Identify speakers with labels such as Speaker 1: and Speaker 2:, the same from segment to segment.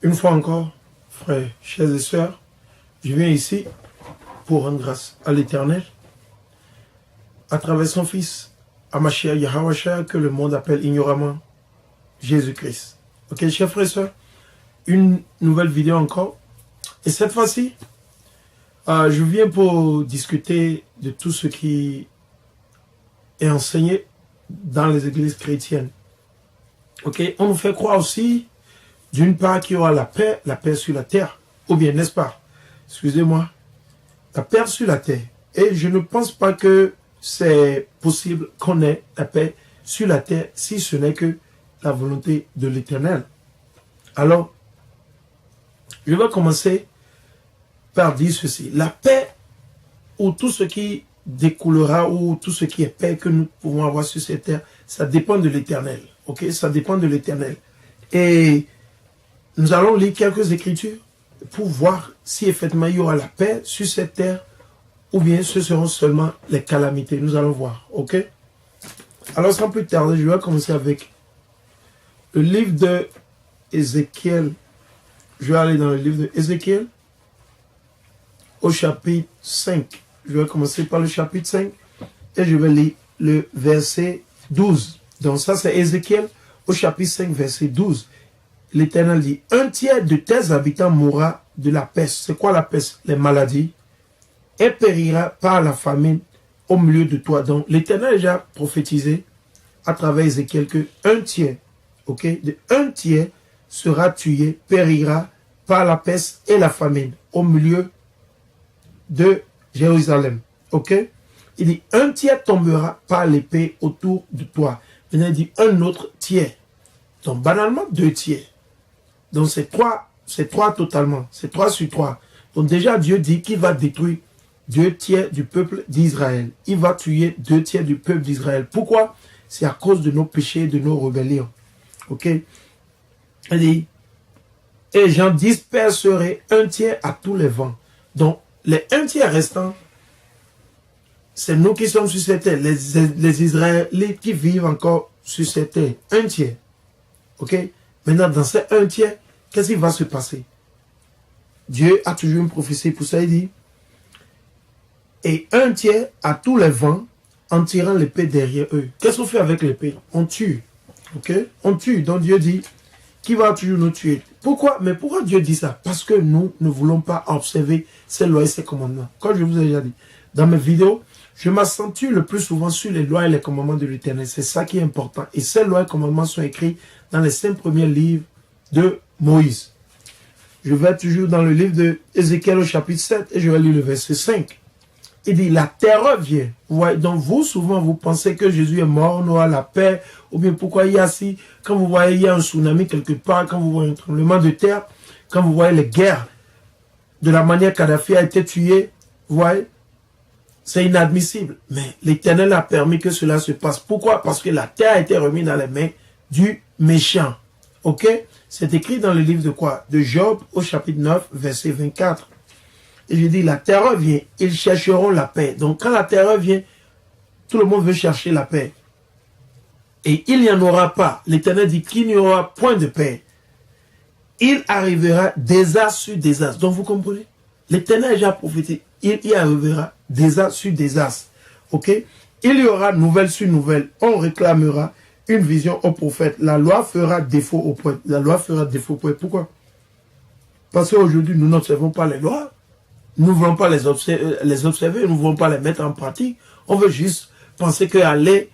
Speaker 1: Une fois encore, frères, chers et sœurs, je viens ici pour rendre grâce à l'Éternel, à travers son Fils, Hamashiach Yahawashah, que le monde appelle ignoramment Jésus-Christ. Ok, chers frères et sœurs, une nouvelle vidéo encore. Et cette fois-ci, je viens pour discuter de tout ce qui est enseigné dans les églises chrétiennes. Ok, on nous fait croire aussi, d'une part, qu'il y aura la paix sur la terre, ou bien, n'est-ce pas? Excusez-moi, la paix sur la terre. Et je ne pense pas que c'est possible qu'on ait la paix sur la terre si ce n'est que la volonté de l'Éternel. Alors, je vais commencer par dire ceci. La paix, ou tout ce qui découlera, ou tout ce qui est paix que nous pouvons avoir sur cette terre, ça dépend de l'Éternel. Ok, ça dépend de l'Éternel. Et nous allons lire quelques écritures pour voir si effectivement il y aura la paix sur cette terre ou bien ce seront seulement les calamités. Nous allons voir. Ok. Alors sans plus tarder, je vais commencer avec le livre de Ézéchiel. Je vais aller dans le livre de Ézéchiel au chapitre 5. Je vais commencer par le chapitre 5 et je vais lire le verset 12. Donc ça c'est Ézéchiel au chapitre 5 verset 12. L'Éternel dit, un tiers de tes habitants mourra de la peste. C'est quoi la peste? Les maladies. Et périra par la famine au milieu de toi. Donc l'Éternel a déjà prophétisé à travers Ézéchiel que un tiers, ok, de un tiers sera tué, périra par la peste et la famine au milieu de Jérusalem. Ok? Il dit, un tiers tombera par l'épée autour de toi. Maintenant, il dit un autre tiers. Donc, banalement, deux tiers. Donc, c'est trois totalement. C'est 3 sur 3. Donc, déjà, Dieu dit qu'il va détruire 2 tiers du peuple d'Israël. Il va tuer 2 tiers du peuple d'Israël. Pourquoi? C'est à cause de nos péchés, de nos rébellions. Ok? Il dit, et j'en disperserai un tiers à tous les vents. Donc, les 1 tiers restants, c'est nous qui sommes sur cette terre. Les Israélites qui vivent encore sur cette terre. 1 tiers. Ok? Maintenant, dans ces 1 tiers, qu'est-ce qui va se passer? Dieu a toujours une prophétie pour ça. Il dit, et 1 tiers à tous les vents en tirant l'épée derrière eux. Qu'est-ce qu'on fait avec l'épée? On tue. Ok? On tue. Donc Dieu dit, qui va toujours nous tuer? Pourquoi? Mais pourquoi Dieu dit ça? Parce que nous ne voulons pas observer ses lois et ses commandements. Comme je vous ai déjà dit, dans mes vidéos, je m'accentue le plus souvent sur les lois et les commandements de l'Éternel. C'est ça qui est important. Et ces lois et commandements sont écrits dans les 5 premiers livres de Moïse. Je vais toujours dans le livre de Ézéchiel au chapitre 7 et je vais lire le verset 5. Il dit, la terreur vient. Ouais, donc vous, souvent, vous pensez que Jésus est mort, on aura la paix, ou bien pourquoi il y a si, quand vous voyez, il y a un tsunami quelque part, quand vous voyez un tremblement de terre, quand vous voyez les guerres, de la manière Kadhafi a été tué, vous voyez, c'est inadmissible. Mais l'Éternel a permis que cela se passe. Pourquoi? Parce que la terre a été remise dans les mains du méchant. Ok? C'est écrit dans le livre de quoi? De Job au chapitre 9, verset 24. Et je dis, la terreur vient, ils chercheront la paix. Donc quand la terreur vient, tout le monde veut chercher la paix. Et il n'y en aura pas. L'Éternel dit qu'il n'y aura point de paix. Il arrivera désastre sur désastre. Donc vous comprenez? L'Éternel a déjà prophétisé. Il y arrivera désastre sur désastre. Ok? Il y aura nouvelle sur nouvelle. On réclamera une vision au prophète. La loi fera défaut au prophète. La loi fera défaut au prophète. Pourquoi? Parce qu'aujourd'hui, nous n'observons pas les lois. Nous ne voulons pas les observer, nous ne voulons pas les mettre en pratique. On veut juste penser qu'aller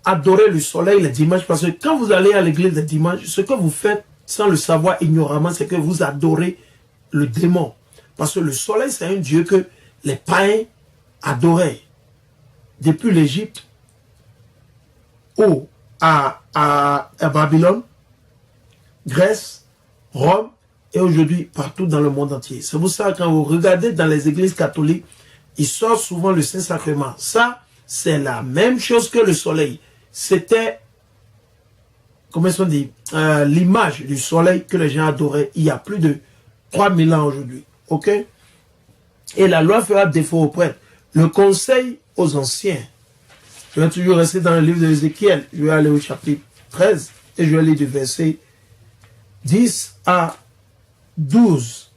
Speaker 1: adorer le soleil les dimanches, parce que quand vous allez à l'église les dimanches, ce que vous faites sans le savoir ignoramment, c'est que vous adorez le démon. Parce que le soleil, c'est un dieu que les païens adoraient. Depuis l'Égypte ou à Babylone, Grèce, Rome, et aujourd'hui partout dans le monde entier. C'est pour ça que quand vous regardez dans les églises catholiques, ils sortent souvent le Saint-Sacrement. Ça, c'est la même chose que le soleil. C'était, comment est-ce qu'on dit, l'image du soleil que les gens adoraient il y a plus de 3000 ans aujourd'hui. Ok? Et la loi fera défaut au prêtre. Le conseil aux anciens. Je vais toujours rester dans le livre de Ézéchiel. Je vais aller au chapitre 13 et je vais lire du verset 10 à 12,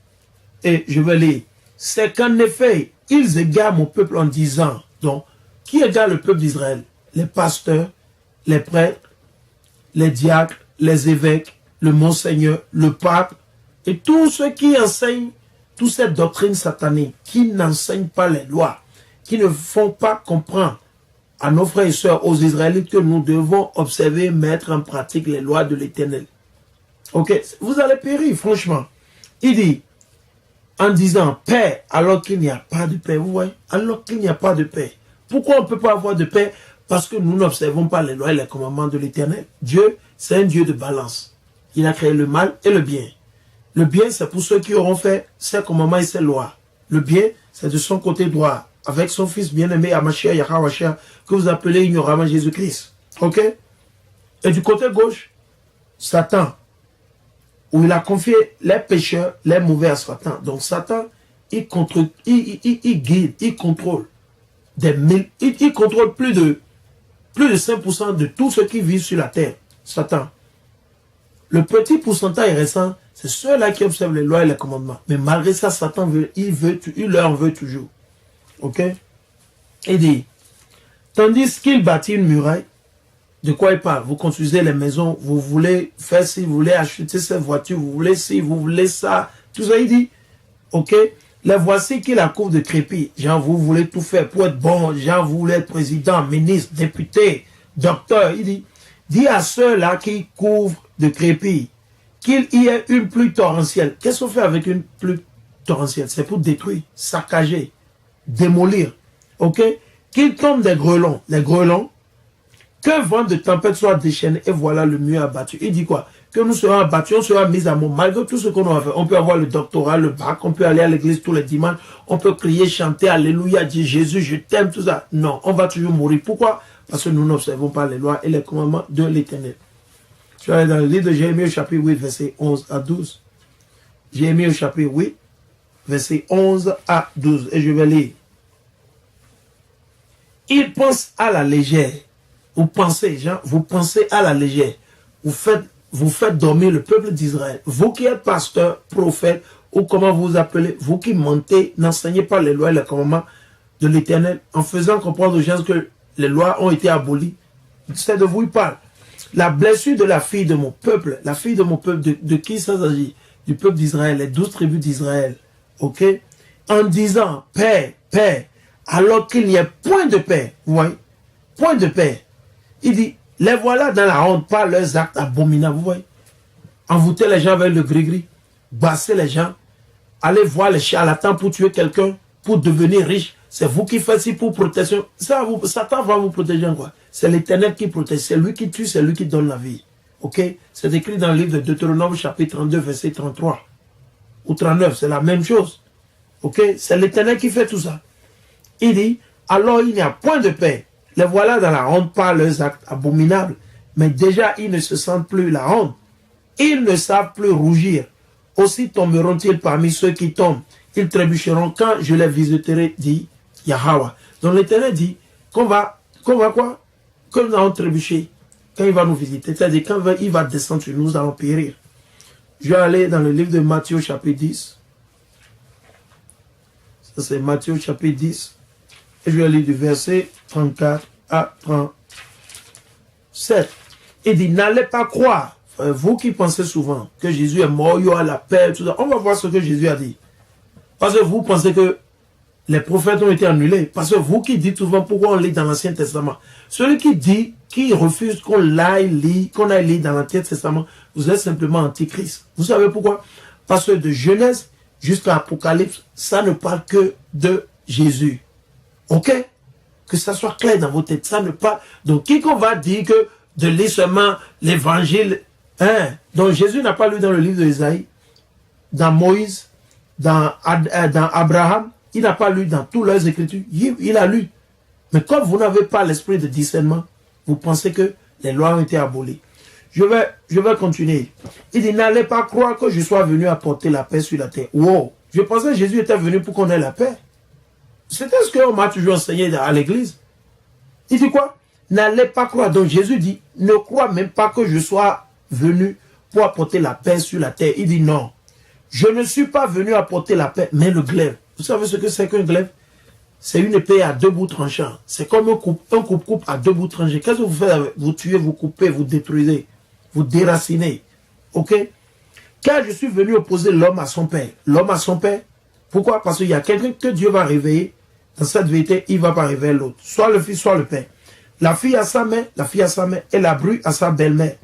Speaker 1: et je vais lire. C'est qu'en effet, ils égarent mon peuple en disant, donc, qui égare le peuple d'Israël? Les pasteurs, les prêtres, les diacres, les évêques, le monseigneur, le pape, et tous ceux qui enseignent toute cette doctrine satanique, qui n'enseignent pas les lois, qui ne font pas comprendre à nos frères et sœurs, aux Israélites, que nous devons observer et mettre en pratique les lois de l'Éternel. Ok, vous allez périr, franchement. Il dit, en disant paix, alors qu'il n'y a pas de paix, vous voyez, alors qu'il n'y a pas de paix. Pourquoi on ne peut pas avoir de paix? Parce que nous n'observons pas les lois et les commandements de l'Éternel. Dieu, c'est un Dieu de balance. Il a créé le mal et le bien. Le bien, c'est pour ceux qui auront fait ses commandements et ses lois. Le bien, c'est de son côté droit, avec son fils bien-aimé, Amashia Yahawashia, que vous appelez ignoramment Jésus-Christ. Ok? Et du côté gauche, Satan, où il a confié les pécheurs, les mauvais à Satan. Donc Satan, il guide, il contrôle il contrôle plus de 5% de tous ceux qui vivent sur la terre. Satan. Le petit pourcentage restant, c'est ceux-là qui observent les lois et les commandements. Mais malgré ça, Satan il leur veut toujours. Ok? Il dit, tandis qu'il bâtit une muraille, de quoi il parle? Vous construisez les maisons, vous voulez faire ci, vous voulez acheter cette voiture, vous voulez ci, vous voulez ça. Tout ça, il dit, ok? Les voici qui la couvrent de crépi. Genre, vous voulez tout faire pour être bon. Genre, vous voulez être président, ministre, député, docteur. Il dit à ceux-là qui couvrent de crépi qu'il y ait une pluie torrentielle. Qu'est-ce qu'on fait avec une pluie torrentielle? C'est pour détruire, saccager, démolir. Ok? Qu'il tombe des grêlons. Les grêlons, que vent de tempête soit déchaîné et voilà le mur abattu. Il dit quoi? Que nous serons abattus, on sera mis à mort. Malgré tout ce qu'on a fait, on peut avoir le doctorat, le bac, on peut aller à l'église tous les dimanches, on peut crier, chanter, alléluia, dire Jésus, je t'aime, tout ça. Non, on va toujours mourir. Pourquoi? Parce que nous n'observons pas les lois et les commandements de l'Éternel. Je vais aller dans le livre de Jérémie au chapitre 8, verset 11 à 12. Jérémie au chapitre 8, verset 11 à 12. Et je vais lire. Il pense à la légère. Vous pensez, Jean, vous pensez à la légère. Vous faites dormir le peuple d'Israël. Vous qui êtes pasteur, prophète, ou comment vous appelez, vous qui mentez, n'enseignez pas les lois et les commandements de l'Éternel, en faisant comprendre aux gens que les lois ont été abolies. C'est de vous il parle. La blessure de la fille de mon peuple, la fille de mon peuple, de qui ça s'agit? Du peuple d'Israël, les 12 tribus d'Israël. Ok? En disant paix, paix, alors qu'il n'y a point de paix. Vous voyez? Point de paix. Il dit, les voilà dans la honte par leurs actes abominables. Vous voyez? Envoûter les gens avec le gris-gris, basser les gens, aller voir les charlatans pour tuer quelqu'un, pour devenir riche. C'est vous qui faites ci pour protection. Satan va vous protéger quoi? C'est l'Éternel qui protège. C'est lui qui tue, c'est lui qui donne la vie. Ok? C'est écrit dans le livre de Deutéronome, chapitre 32, verset 33. Ou 39, c'est la même chose. Ok? C'est l'Éternel qui fait tout ça. Il dit, alors il n'y a point de paix. Les voilà dans la honte par leurs actes abominables. Mais déjà, ils ne se sentent plus la honte. Ils ne savent plus rougir. Aussi tomberont-ils parmi ceux qui tombent. Ils trébucheront quand je les visiterai, dit Yahweh. Donc l'Éternel dit qu'on va quoi? Que nous allons trébucher quand il va nous visiter. C'est-à-dire quand il va descendre sur nous, nous allons périr. Je vais aller dans le livre de Matthieu chapitre 10. Ça c'est Matthieu chapitre 10. Et je vais lire du verset 34 à 37. Il dit, n'allez pas croire, vous qui pensez souvent que Jésus est mort, il y aura la paix, tout ça. On va voir ce que Jésus a dit. Parce que vous pensez que les prophètes ont été annulés. Parce que vous qui dites souvent pourquoi on lit dans l'Ancien Testament. Celui qui dit, qui refuse qu'on aille lire dans l'Ancien Testament, vous êtes simplement antichrist. Vous savez pourquoi? Parce que de Genèse jusqu'à Apocalypse, ça ne parle que de Jésus. Ok? Que ça soit clair dans vos têtes. Ça ne parle. Donc, quiconque va dire que de lire seulement l'évangile, hein? Donc, Jésus n'a pas lu dans le livre de Isaïe, dans Moïse, dans Abraham, il n'a pas lu dans toutes leurs écritures. Il a lu. Mais comme vous n'avez pas l'esprit de discernement, vous pensez que les lois ont été abolies. Je vais continuer. Il dit, n'allez pas croire que je sois venu apporter la paix sur la terre. Wow! Je pensais que Jésus était venu pour qu'on ait la paix. C'était ce qu'on m'a toujours enseigné à l'église. Il dit quoi? N'allez pas croire. Donc Jésus dit, ne crois même pas que je sois venu pour apporter la paix sur la terre. Il dit non. Je ne suis pas venu apporter la paix, mais le glaive. Vous savez ce que c'est qu'un glaive? C'est une épée à 2 bouts tranchants. C'est comme un coupe-coupe à 2 bouts tranchés. Qu'est-ce que vous faites? Vous tuez, vous coupez, vous détruisez, vous déracinez. Ok? Car je suis venu opposer l'homme à son père. L'homme à son père. Pourquoi? Parce qu'il y a quelqu'un que Dieu va réveiller. Dans cette vérité, il ne va pas réveiller l'autre. Soit le fils, soit le père. La fille à sa mère, et la bru à sa belle-mère.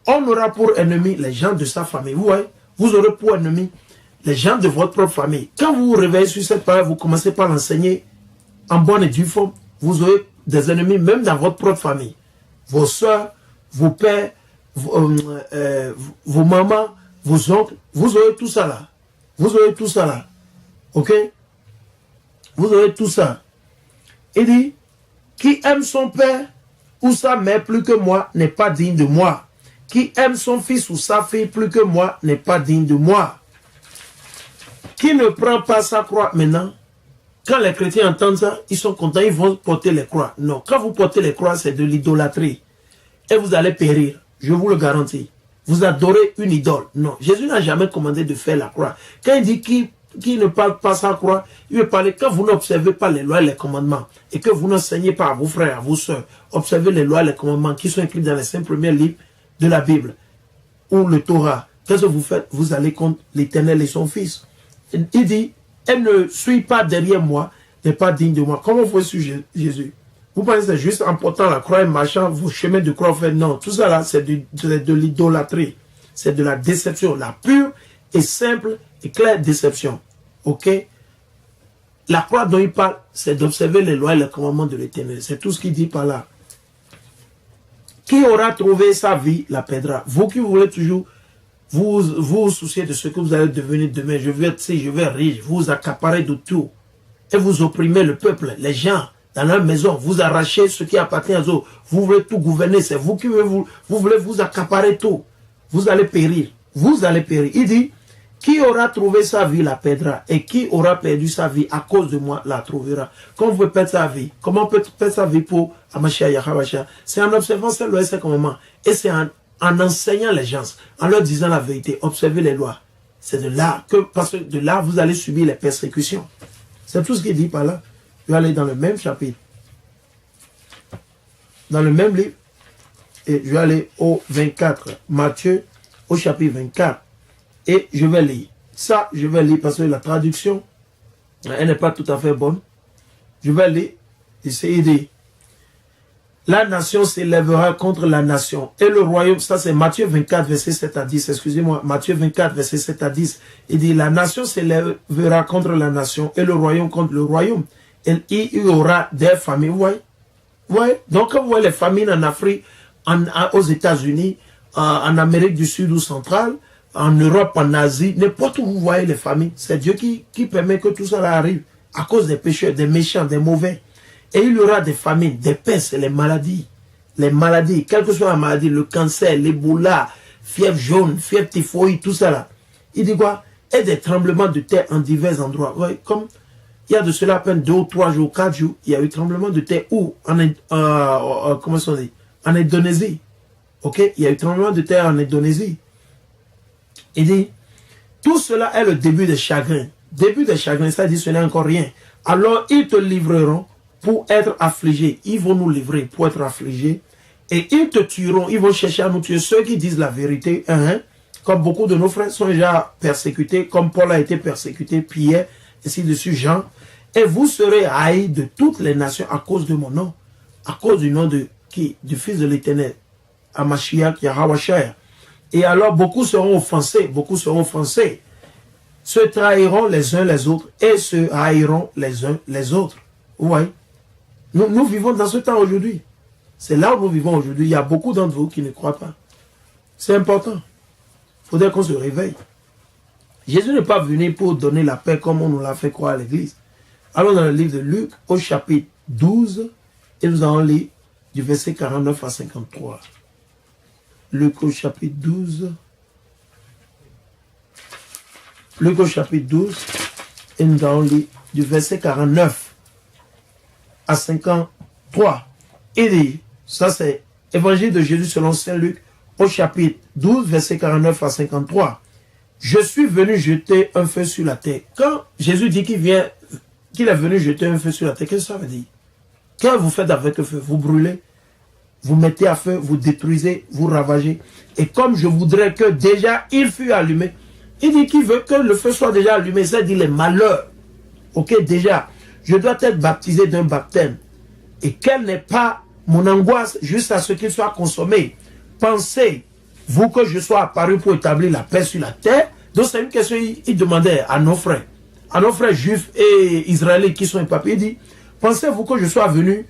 Speaker 1: On aura pour ennemi les gens de sa famille. Vous voyez? Vous aurez pour ennemi les gens de votre propre famille. Quand vous vous réveillez sur cette parole, vous commencez par l'enseigner en bonne et due forme. Vous aurez des ennemis même dans votre propre famille. Vos soeurs, vos pères, vos mamans, vos oncles, vous aurez tout ça là. Vous aurez tout ça là. Ok? Vous aurez tout ça. Il dit, qui aime son père ou sa mère plus que moi n'est pas digne de moi. Qui aime son fils ou sa fille plus que moi n'est pas digne de moi. Qui ne prend pas sa croix maintenant, quand les chrétiens entendent ça, ils sont contents, ils vont porter les croix. Non, quand vous portez les croix, c'est de l'idolâtrie. Et vous allez périr, je vous le garantis. Vous adorez une idole. Non, Jésus n'a jamais commandé de faire la croix. Quand il dit qui ne parle pas sa croix, il veut parler quand vous n'observez pas les lois et les commandements, et que vous n'enseignez pas à vos frères, à vos soeurs, observez les lois et les commandements qui sont écrits dans les 5 premiers livres de la Bible, ou le Torah. Qu'est-ce que vous faites? Vous allez contre l'Éternel et son Fils. Il dit, elle ne suit pas derrière moi, n'est pas digne de moi. Comment vous suivez Jésus? Vous pensez que c'est juste en portant la croix et marchant vos chemins de croix? Non, tout ça là, c'est de l'idolâtrie. C'est de la déception, la pure et simple et claire déception. Ok? La croix dont il parle, c'est d'observer les lois et les commandements de l'Éternel. C'est tout ce qu'il dit par là. Qui aura trouvé sa vie, la perdra. Vous qui voulez toujours vous soucier de ce que vous allez devenir demain, je vais être je vais riche, vous accaparez de tout. Et vous opprimez le peuple, les gens, dans leur maison, vous arrachez ce qui appartient aux autres. Vous voulez tout gouverner, c'est vous qui vous voulez vous accaparer tout. Vous allez périr. Vous allez périr. Il dit, qui aura trouvé sa vie la perdra, et qui aura perdu sa vie à cause de moi la trouvera. Comment vous pouvez perdre sa vie? Comment on peut perdre sa vie pour Amashia Yahavasha? C'est en observant ces lois et ces commandements. Et c'est en enseignant les gens, en leur disant la vérité, observez les lois. C'est de là que, parce que de là, vous allez subir les persécutions. C'est tout ce qu'il dit par là. Je vais aller dans le même chapitre. Dans le même livre. Et je vais aller au 24. Matthieu, au chapitre 24. Et je vais lire. Ça, je vais lire parce que la traduction, elle n'est pas tout à fait bonne. Je vais lire. Il dit, la nation s'élèvera contre la nation. Et le royaume, ça c'est Matthieu 24, verset 7 à 10. Excusez-moi, Matthieu 24, verset 7 à 10. Il dit, la nation s'élèvera contre la nation et le royaume contre le royaume. Et il y aura des familles. Vous voyez? Ouais. Donc, quand vous voyez les famines en Afrique, aux États-Unis, en Amérique du Sud ou centrale, en Europe, en Asie, n'importe où vous voyez les familles, c'est Dieu qui permet que tout ça arrive à cause des pécheurs, des méchants, des mauvais. Et il y aura des famines, des pestes, les maladies, quelle que soit la maladie, le cancer, l'Ebola, fièvre jaune, fièvre typhoïde, tout ça là. Il dit quoi? Et des tremblements de terre en divers endroits. Vous voyez, comme il y a de cela à peine 2 ou 3 jours, 4 jours, il y a eu tremblement de terre où? Comment ça dit? En Indonésie. Ok? Il y a eu tremblement de terre en Indonésie. Il dit, tout cela est le début des chagrins. Début des chagrins, ça dit, ce n'est encore rien. Alors, ils te livreront pour être affligés. Ils vont nous livrer pour être affligés. Et ils te tueront. Ils vont chercher à nous tuer. Ceux qui disent la vérité, comme beaucoup de nos frères sont déjà persécutés, comme Paul a été persécuté, Pierre, ainsi de suite, Jean. Et vous serez haïs de toutes les nations à cause de mon nom. À cause du nom de qui? Du Fils de l'Éternel. Amashiach Yahawashaya. Et alors beaucoup seront offensés, se trahiront les uns les autres et se haïront les uns les autres. Vous voyez? Nous vivons dans ce temps aujourd'hui. C'est là où nous vivons aujourd'hui. Il y a beaucoup d'entre vous qui ne croient pas. C'est important. Il faudrait qu'on se réveille. Jésus n'est pas venu pour donner la paix comme on nous l'a fait croire à l'église. Allons dans le livre de Luc au chapitre 12 et nous allons lire du verset 49 à 53. Luc au chapitre 12. Luc au chapitre 12. Et nous allons lire du verset 49 à 53. Il dit, ça c'est Évangile de Jésus selon Saint Luc au chapitre 12, verset 49 à 53. je suis venu jeter un feu sur la terre. Quand Jésus dit qu'il est venu jeter un feu sur la terre, qu'est-ce que ça veut dire? Qu'est-ce que vous faites avec le feu? Vous brûlez, vous mettez à feu, vous détruisez, vous ravagez. Et comme je voudrais que déjà il fût allumé, il dit qu'il veut que le feu soit déjà allumé, c'est-à-dire les malheurs. Ok, déjà, je dois être baptisé d'un baptême. Et quelle n'est pas mon angoisse juste à ce qu'il soit consommé. Pensez, vous, que je sois apparu pour établir la paix sur la terre. Donc c'est une question qu'il demandait à nos frères juifs et israélites qui sont éparpillés. Il dit, pensez-vous que je sois venu,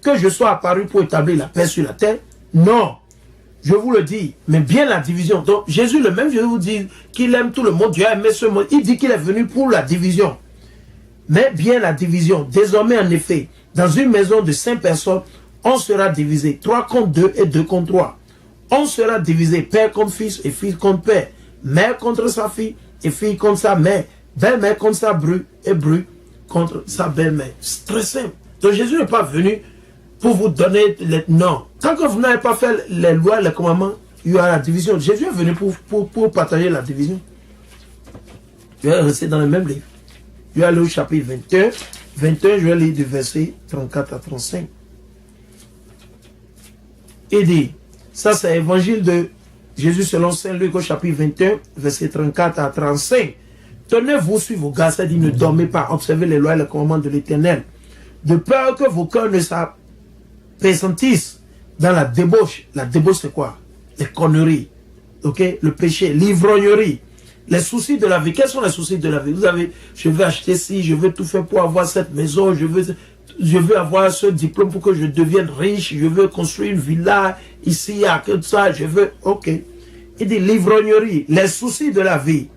Speaker 1: que je sois apparu pour établir la paix sur la terre? Non, je vous le dis, mais bien la division. Donc Jésus, le même, je vous dis qu'il aime tout le monde, Dieu a aimé ce monde. Il dit qu'il est venu pour la division. Mais bien la division. Désormais, en effet, dans une maison de 5 personnes, on sera divisé. 3 contre 2 et 2 contre 3. On sera divisé père contre fils et fils contre père. Mère contre sa fille et fille contre sa mère. Belle-mère contre sa bru et bru contre sa belle-mère. C'est très simple. Donc Jésus n'est pas venu pour vous donner les... Non. Tant que vous n'avez pas fait les lois, les commandements, il y aura la division. Jésus est venu pour partager la division. Je vais rester dans le même livre. Je vais aller au chapitre 21. 21, je vais lire du verset 34 à 35. Il dit, ça c'est l'évangile de Jésus selon Saint Luc au chapitre 21, verset 34 à 35. Tenez-vous sur vos gardes, c'est-à-dire ne dormez pas, observez les lois et les commandements de l'Éternel, de peur que vos cœurs ne s'appesantissent dans la débauche. La débauche c'est quoi? Les conneries, ok? Le péché, l'ivrognerie, les soucis de la vie. Quels sont les soucis de la vie? Vous avez, je veux acheter ci, je veux tout faire pour avoir cette maison, je veux avoir ce diplôme pour que je devienne riche, je veux construire une villa ici, à tout ça, je veux, ok. Il dit l'ivrognerie, les soucis de la vie.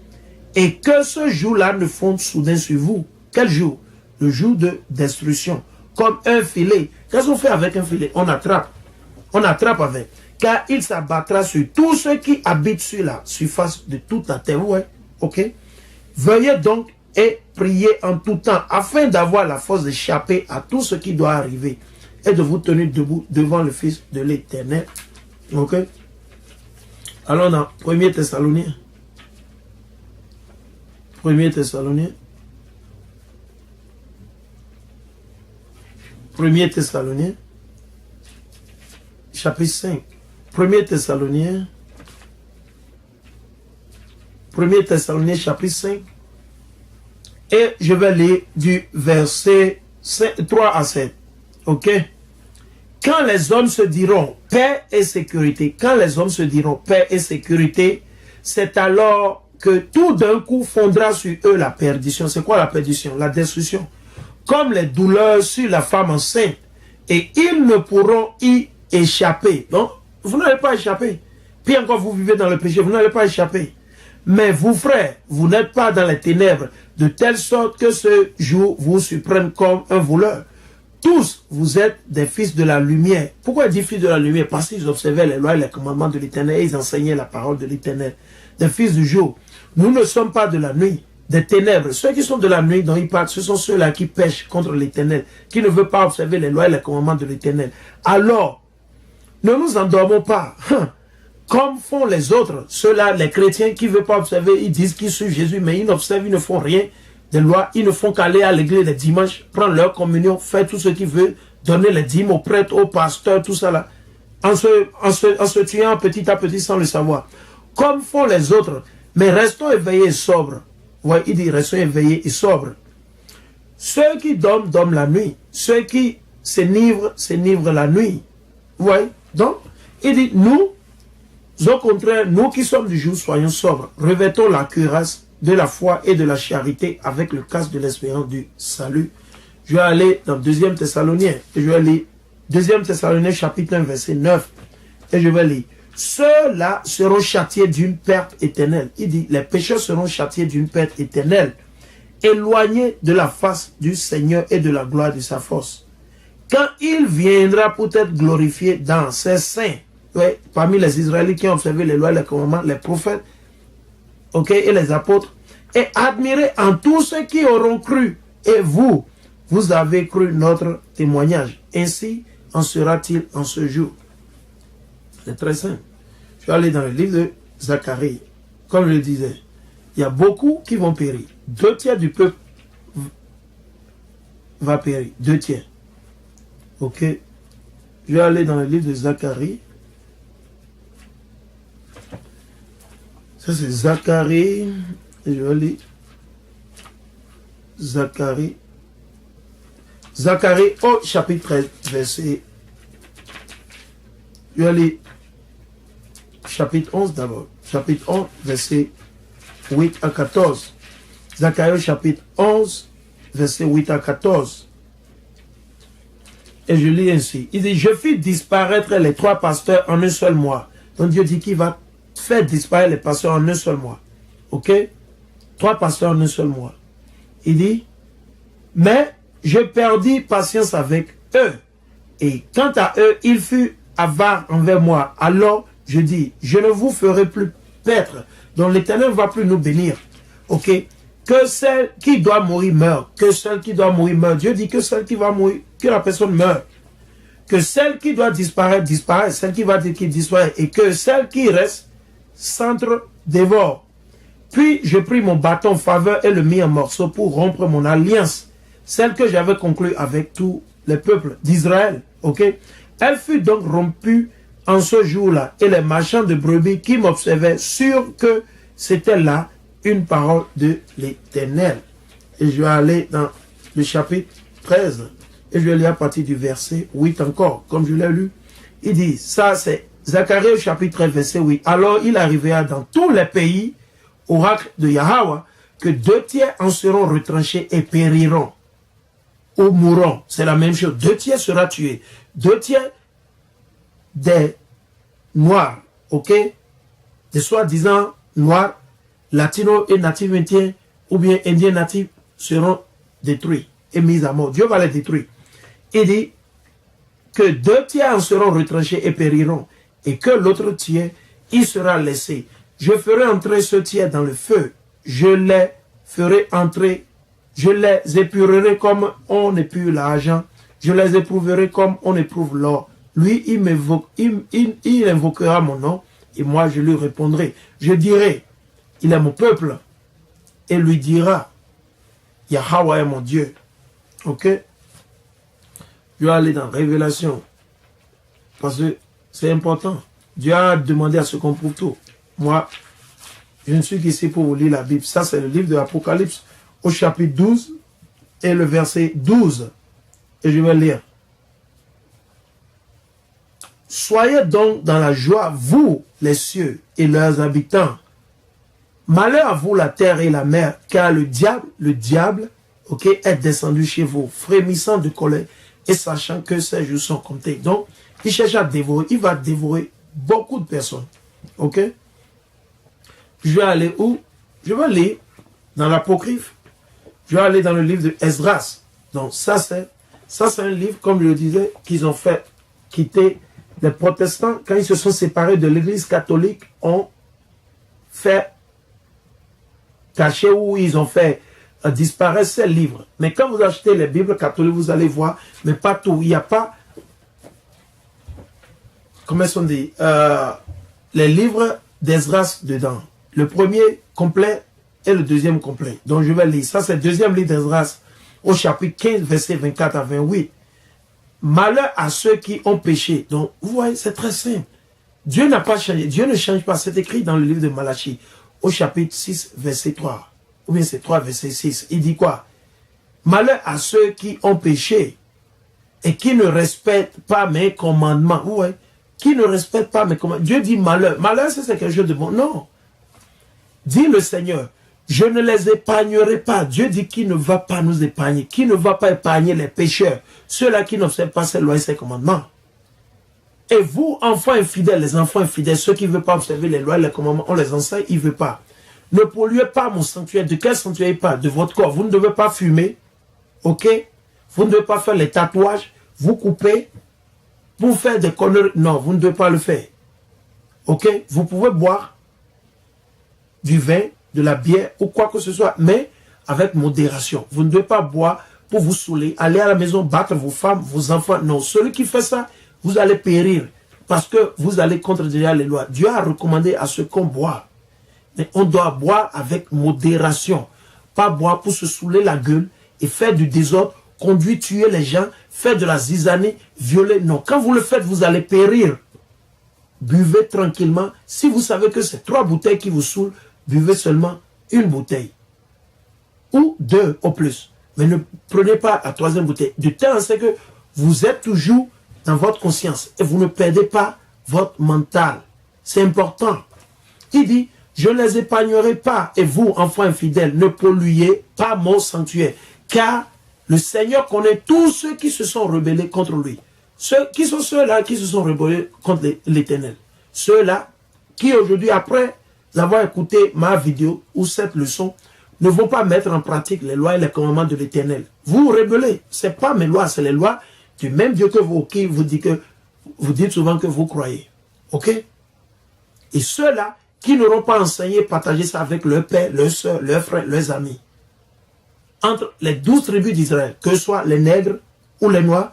Speaker 1: Et que ce jour-là ne fonde soudain sur vous. Quel jour? Le jour de destruction. Comme un filet. Qu'est-ce qu'on fait avec un filet? On attrape. On attrape avec. Car il s'abattra sur tous ceux qui habitent sur la surface de toute la terre. Ouais, ok. Veuillez donc et priez en tout temps afin d'avoir la force d'échapper à tout ce qui doit arriver et de vous tenir debout devant le Fils de l'Éternel. Ok. Allons dans 1 Thessaloniciens. 1 Thessaloniciens. 1 Thessaloniciens. Chapitre 5. 1 Thessaloniciens. 1 Thessaloniciens chapitre 5. Et je vais lire du verset 3 à 7. Ok? Quand les hommes se diront paix et sécurité, quand les hommes se diront paix et sécurité, c'est alors que tout d'un coup fondra sur eux la perdition. C'est quoi la perdition? La destruction. Comme les douleurs sur la femme enceinte. Et ils ne pourront y échapper. Donc, vous n'allez pas échapper. Puis encore vous vivez dans le péché, vous n'allez pas échapper. Mais vous, frères, vous n'êtes pas dans les ténèbres, de telle sorte que ce jour vous surprenne comme un voleur. Tous, vous êtes des fils de la lumière. Pourquoi dit fils de la lumière? Parce qu'ils observaient les lois et les commandements de l'Éternel et ils enseignaient la parole de l'Éternel. Des fils du jour. Nous ne sommes pas de la nuit, des ténèbres. Ceux qui sont de la nuit dont il parle, ce sont ceux-là qui pêchent contre l'Éternel, qui ne veulent pas observer les lois et les commandements de l'Éternel. Alors, ne nous endormons pas. Comme font les autres, ceux-là, les chrétiens qui ne veulent pas observer, ils disent qu'ils suivent Jésus, mais ils n'observent, ils ne font rien des lois, ils ne font qu'aller à l'église les dimanches, prendre leur communion, faire tout ce qu'ils veulent, donner les dîmes aux prêtres, aux pasteurs, tout ça là, en se tuant petit à petit sans le savoir. Comme font les autres, mais restons éveillés et sobres. Ouais, il dit restons éveillés et sobres. Ceux qui dorment, dorment la nuit. Ceux qui s'enivrent, s'enivrent la nuit. Ouais, donc, il dit nous, au contraire, nous qui sommes du jour, soyons sobres. Revêtons la cuirasse de la foi et de la charité avec le casque de l'espérance du salut. Je vais aller dans 2 Thessaloniciens. Et je vais lire 2 Thessaloniciens chapitre 1 verset 9. Et je vais lire. Ceux-là seront châtiés d'une perte éternelle. Il dit, les pécheurs seront châtiés d'une perte éternelle. Éloignés de la face du Seigneur et de la gloire de sa force. Quand il viendra pour être glorifié dans ses saints. Ouais, parmi les Israélites qui ont observé les lois, les commandements, les prophètes, ok, et les apôtres, et admirez en tous ceux qui auront cru, et vous, vous avez cru notre témoignage. Ainsi en sera-t-il en ce jour. C'est très simple. Je vais aller dans le livre de Zacharie, comme je le disais. il y a beaucoup qui vont périr. 2 tiers du peuple va périr. 2 tiers. Ok. Je vais aller dans le livre de Zacharie. Ça c'est Zacharie. Et je vais lire. Zacharie. Zacharie au chapitre 13, verset. Je vais lire chapitre 11 d'abord. Chapitre 11, verset 8 à 14. Zacharie chapitre 11, verset 8 à 14. Et je lis ainsi. Il dit, je fis disparaître les 3 pasteurs en un seul mois. Donc Dieu dit qu'il va faire disparaître les pasteurs en un seul mois. Ok? 3 pasteurs en un seul mois. Il dit, mais je perdis patience avec eux. Et quant à eux, ils furent avares envers moi. Alors, je dis, je ne vous ferai plus paître. Donc l'Éternel ne va plus nous bénir. Ok? Que celle qui doit mourir meure. Que celle qui doit mourir meure. Dieu dit que celle qui va mourir, que la personne meure. Que celle qui doit disparaître, disparaître. Celle qui va disparaître. Et que celle qui reste, s'entre-dévore. Puis je pris mon bâton en faveur et le mis en morceaux pour rompre mon alliance. Celle que j'avais conclue avec tous les peuples d'Israël. Ok? Elle fut donc rompue en ce jour-là. Et les marchands de brebis qui m'observaient sûrs que c'était là une parole de l'Éternel. Et je vais aller dans le chapitre 13. Et je vais lire à partir du verset 8 encore, comme je l'ai lu. Il dit, ça c'est Zacharie au chapitre 13, verset 8. Alors il arrivera dans tous les pays, oracle de Yahweh, que 2 tiers en seront retranchés et périront. Ou mourront. C'est la même chose. 2 tiers sera tué. 2 tiers des noirs, ok? Des soi-disant noirs, latinos et natifs indiens, ou bien indiens natifs, seront détruits et mis à mort. Dieu va les détruire. Il dit que 2 tiers en seront retranchés et périront, et que l'autre tiers, il sera laissé. Je ferai entrer ce tiers dans le feu. Je les ferai entrer. Je les épurerai comme on épure l'argent. Je les éprouverai comme on éprouve l'or. Lui, il invoquera mon nom et moi, je lui répondrai. Je dirai, il est mon peuple. Et lui dira, Yahweh est mon Dieu. Ok? Je vais aller dans Révélation. Parce que c'est important. Dieu a demandé à ce qu'on prouve tout. Moi, je ne suis qu'ici pour vous lire la Bible. Ça, c'est le livre de l'Apocalypse au chapitre 12 et le verset 12. Et je vais lire. Soyez donc dans la joie, vous, les cieux et leurs habitants. Malheur à vous, la terre et la mer, car le diable, ok, est descendu chez vous, frémissant de colère et sachant que ses jours sont comptés. Donc, il cherche à dévorer, il va dévorer beaucoup de personnes. Ok? Je vais aller où? Je vais aller dans l'Apocryphe. Je vais aller dans le livre de Esdras. Donc, ça c'est un livre, comme je le disais, qu'ils ont fait quitter les protestants. Quand ils se sont séparés de l'église catholique, ont fait cacher ou ils ont fait disparaître ces livres. Mais quand vous achetez les Bibles catholiques, vous allez voir, mais pas tout. Il n'y a pas, comment est-ce qu'on dit, les livres d'Esdras dedans. Le premier complet et le deuxième complet. Donc je vais lire. Ça c'est le deuxième livre d'Esdras au chapitre 15, verset 24 à 28. Malheur à ceux qui ont péché. Donc vous voyez, c'est très simple. Dieu n'a pas changé. Dieu ne change pas. C'est écrit dans le livre de Malachie au chapitre 6, verset 3. Ou bien c'est 3, verset 6. Il dit quoi? Malheur à ceux qui ont péché et qui ne respectent pas mes commandements. Vous voyez? Qui ne respectent pas mes commandements. Dieu dit malheur. Malheur, c'est quelque chose de bon. Non. Dit le Seigneur, je ne les épargnerai pas. Dieu dit qu'il ne va pas nous épargner, qu'il ne va pas épargner les pécheurs, ceux-là qui n'observent pas ses lois et ses commandements. Et vous, enfants infidèles, les enfants infidèles, ceux qui ne veulent pas observer les lois et les commandements, on les enseigne, ils ne veulent pas. Ne polluez pas mon sanctuaire. De quel sanctuaire il parle? De votre corps. Vous ne devez pas fumer, ok? Vous ne devez pas faire les tatouages, vous coupez, pour faire des conneries. Non, vous ne devez pas le faire. Ok? Vous pouvez boire du vin, de la bière ou quoi que ce soit, mais avec modération. Vous ne devez pas boire pour vous saouler, aller à la maison, battre vos femmes, vos enfants. Non, celui qui fait ça, vous allez périr parce que vous allez contredire les lois. Dieu a recommandé à ceux qu'on boit. Mais on doit boire avec modération. Pas boire pour se saouler la gueule et faire du désordre, conduire, tuer les gens, faire de la zizanie, violer. Non, quand vous le faites, vous allez périr. Buvez tranquillement. Si vous savez que c'est 3 bouteilles qui vous saoulent, buvez seulement 1 bouteille. Ou 2 au plus. Mais ne prenez pas la 3e bouteille. Du temps, c'est que vous êtes toujours dans votre conscience et vous ne perdez pas votre mental. C'est important. Il dit, je ne les épargnerai pas. Et vous, enfants infidèles, ne polluez pas mon sanctuaire. Car le Seigneur connaît tous ceux qui se sont rebellés contre lui. Qui sont ceux-là qui se sont rebellés contre l'Éternel. Ceux-là qui aujourd'hui, après avoir écouté ma vidéo ou cette leçon, ne vont pas mettre en pratique les lois et les commandements de l'Éternel. Vous vous rebellez. Ce n'est pas mes lois, c'est les lois du même Dieu que vous, qui vous dit que vous dites souvent que vous croyez. Ok? Et ceux-là qui n'auront pas enseigné, partagé ça avec leur père, leurs soeurs, leurs frères, leurs amis. Entre les 12 tribus d'Israël, que ce soit les nègres ou les noirs,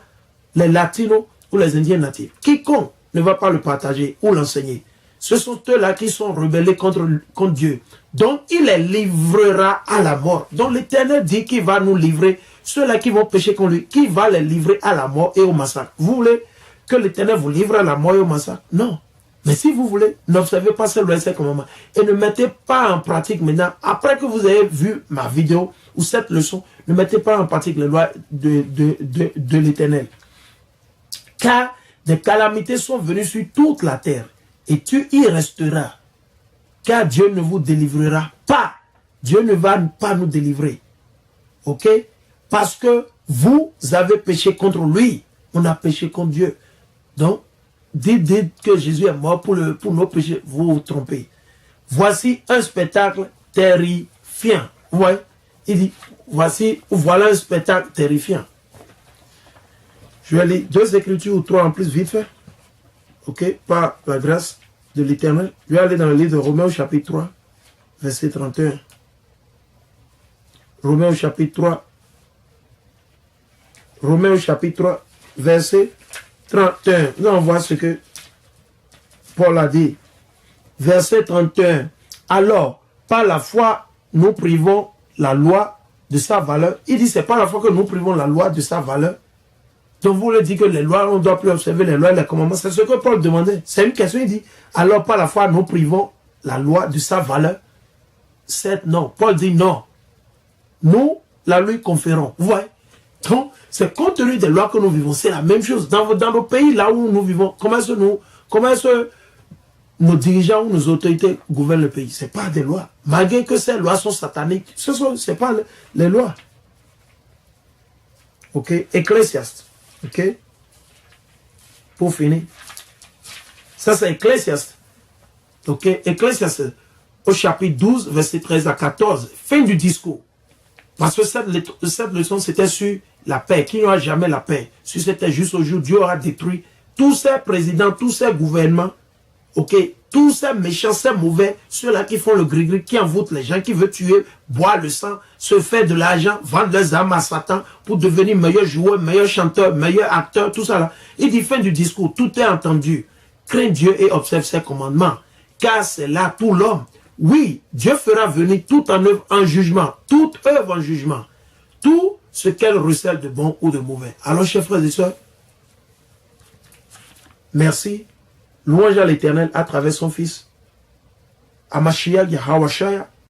Speaker 1: les latinos ou les indiens natifs. Quiconque ne va pas le partager ou l'enseigner, ce sont eux-là qui sont rebellés contre Dieu. Donc, il les livrera à la mort. Donc, l'Éternel dit qu'il va nous livrer, ceux-là qui vont pécher contre lui, qui va les livrer à la mort et au massacre. Vous voulez que l'Éternel vous livre à la mort et au massacre? Non. Mais si vous voulez, n'observez pas ces lois et ces commandements. Et ne mettez pas en pratique maintenant, après que vous avez vu ma vidéo ou cette leçon, ne mettez pas en pratique les lois de l'Éternel. Car des calamités sont venues sur toute la terre. Et tu y resteras. Car Dieu ne vous délivrera pas. Dieu ne va pas nous délivrer. Ok? Parce que vous avez péché contre lui. On a péché contre Dieu. Donc, dites que Jésus est mort pour nos péchés. Vous vous trompez. Voici un spectacle terrifiant. Ouais. Il dit, voilà un spectacle terrifiant. Je vais lire 2 écritures ou 3 en plus vite fait. Ok, par la grâce de l'Éternel. Je vais aller dans le livre de Romains au chapitre 3, verset 31. Romains au chapitre 3. Romains au chapitre 3, verset 31. Là, on voit ce que Paul a dit. Verset 31. Alors, par la foi, nous privons la loi de sa valeur. Il dit, c'est pas la foi que nous privons la loi de sa valeur. Donc vous le dites que les lois, on ne doit plus observer les lois et les commandements. C'est ce que Paul demandait. C'est une question, il dit, alors par la foi, nous privons la loi de sa valeur. Non. Paul dit non. Nous la lui conférons. Vous voyez? Donc, c'est compte tenu des lois que nous vivons. C'est la même chose. Dans nos pays, là où nous vivons, comment est-ce que nos dirigeants ou nos autorités gouvernent le pays? Ce n'est pas des lois. Malgré que ces lois sont sataniques, ce n'est pas les lois. Ok? Ecclésiaste. Ok? Pour finir. Ça, c'est Ecclésiaste. Ok? Ecclésiaste, au chapitre 12, verset 13 à 14. Fin du discours. Parce que cette leçon, c'était sur la paix. Qu'il n'y aura jamais la paix. Si c'était juste au jour, Dieu aura détruit tous ces présidents, tous ces gouvernements. Ok? Tous ces méchants, ces mauvais, ceux-là qui font le gris-gris, qui envoûtent les gens, qui veulent tuer, boire le sang, se faire de l'argent, vendre leurs âmes à Satan pour devenir meilleur joueur, meilleur chanteur, meilleur acteur, tout ça là. Il dit fin du discours, tout est entendu. Crains Dieu et observe ses commandements. Car c'est là tout l'homme. Oui, Dieu fera venir tout en œuvre en jugement, toute œuvre en jugement. Tout ce qu'elle recèle de bon ou de mauvais. Alors, chers frères et sœurs, merci. Louange à l'Éternel à travers son Fils, à Mashiach Yahawashaya,